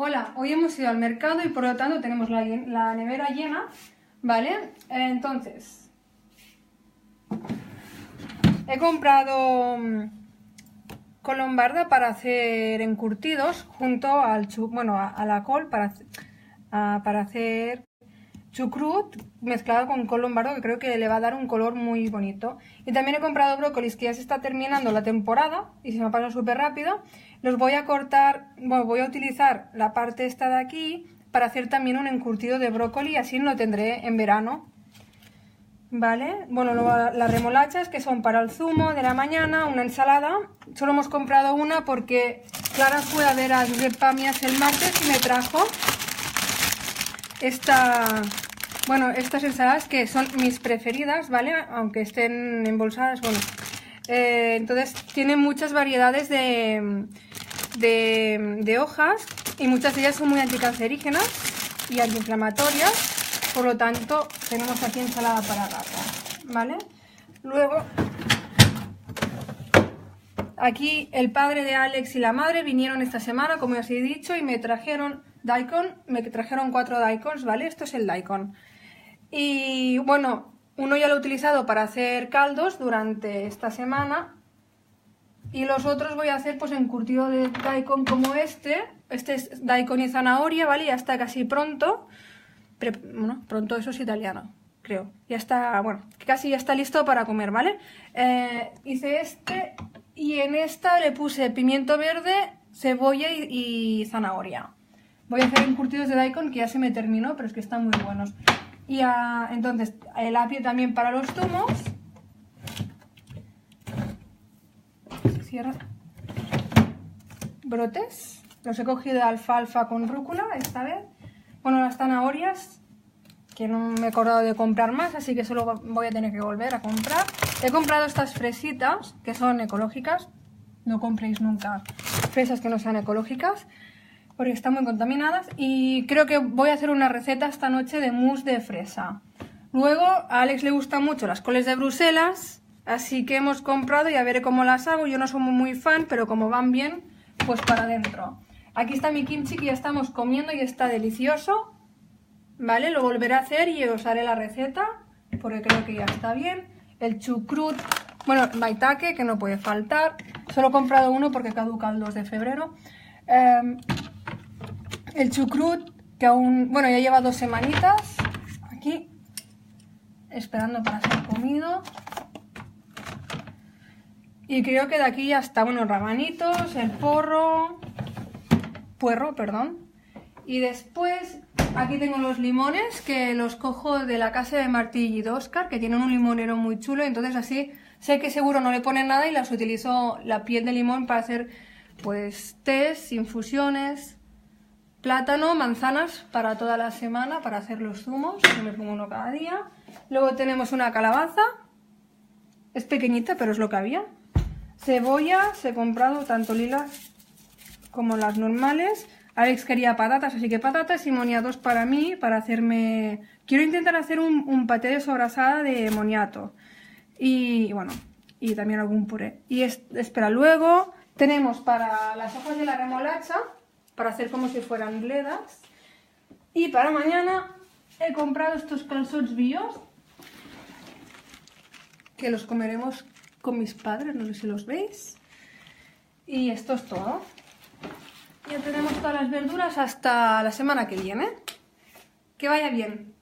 Hola, hoy hemos ido al mercado y por lo tanto tenemos la nevera llena, ¿vale? Entonces, he comprado colombarda para hacer encurtidos junto al a la col para hacer chucrut mezclado con col lombardo, que creo que le va a dar un color muy bonito. Y también he comprado brócolis, que ya se está terminando la temporada y se me pasa súper rápido. Los voy a cortar, bueno, voy a utilizar la parte esta de aquí para hacer también un encurtido de brócoli, así lo tendré en verano. Vale, bueno, luego las remolachas, que son para el zumo de la mañana, una ensalada. Solo hemos comprado una porque Clara fue a ver a Josep Pamias el martes y me trajo estas ensaladas que son mis preferidas, ¿vale? Aunque estén embolsadas, bueno. Entonces tienen muchas variedades de hojas y muchas de ellas son muy anticancerígenas y antiinflamatorias. Por lo tanto, tenemos aquí ensalada para gatas, ¿vale? Luego, aquí el padre de Alex y la madre vinieron esta semana, como ya os he dicho, y me trajeron daikon, me trajeron 4 daikons, ¿vale? Esto es el daikon. Y bueno, uno ya lo he utilizado para hacer caldos durante esta semana. Y los otros voy a hacer pues encurtido de daikon como este. Este es daikon y zanahoria, ¿vale? Ya está casi pronto. Bueno, pronto eso es italiano, creo. Ya está, bueno, casi ya está listo para comer, ¿vale? Hice este y en esta le puse pimiento verde, cebolla y zanahoria. Voy a hacer encurtidos de daikon que ya se me terminó, pero es que están muy buenos. Y entonces el apio también para los zumos. Se cierra. Brotes. Los he cogido de alfalfa con rúcula esta vez. Bueno, las zanahorias, que no me he acordado de comprar más, así que solo voy a tener que volver a comprar. He comprado estas fresitas, que son ecológicas. No compréis nunca fresas que no sean ecológicas, porque están muy contaminadas. Y creo que voy a hacer una receta esta noche de mousse de fresa. Luego, a Alex le gustan mucho las coles de Bruselas, así que hemos comprado y a ver cómo las hago. Yo no soy muy fan, pero como van bien, pues para adentro. Aquí está mi kimchi que ya estamos comiendo y está delicioso, ¿vale? Lo volveré a hacer y os haré la receta, porque creo que ya está bien. El chucrut, bueno, maitake, que no puede faltar. Solo he comprado uno porque caduca el 2 de febrero. El chucrut, que aún, bueno, ya lleva 2 semanitas aquí, esperando para ser comido. Y creo que de aquí ya está, bueno, rabanitos, el puerro, perdón. Y después aquí tengo los limones que los cojo de la casa de Martí y de Óscar, que tienen un limonero muy chulo. Entonces así sé que seguro no le ponen nada y las utilizo la piel de limón para hacer pues tés, infusiones, plátano, manzanas para toda la semana para hacer los zumos. Yo me pongo uno cada día. Luego tenemos una calabaza, es pequeñita pero es lo que había. Cebollas, he comprado tanto lilas como las normales. Alex quería patatas, así que patatas y moniatos para mí, para hacerme... Quiero intentar hacer un paté de sobrasada de moniato. Y bueno, y también algún puré. Y espera, luego tenemos para las hojas de la remolacha, para hacer como si fueran bledas. Y para mañana he comprado estos calzots bios, que los comeremos con mis padres, no sé si los veis. Y esto es todo. Ya tenemos todas las verduras hasta la semana que viene. Que vaya bien.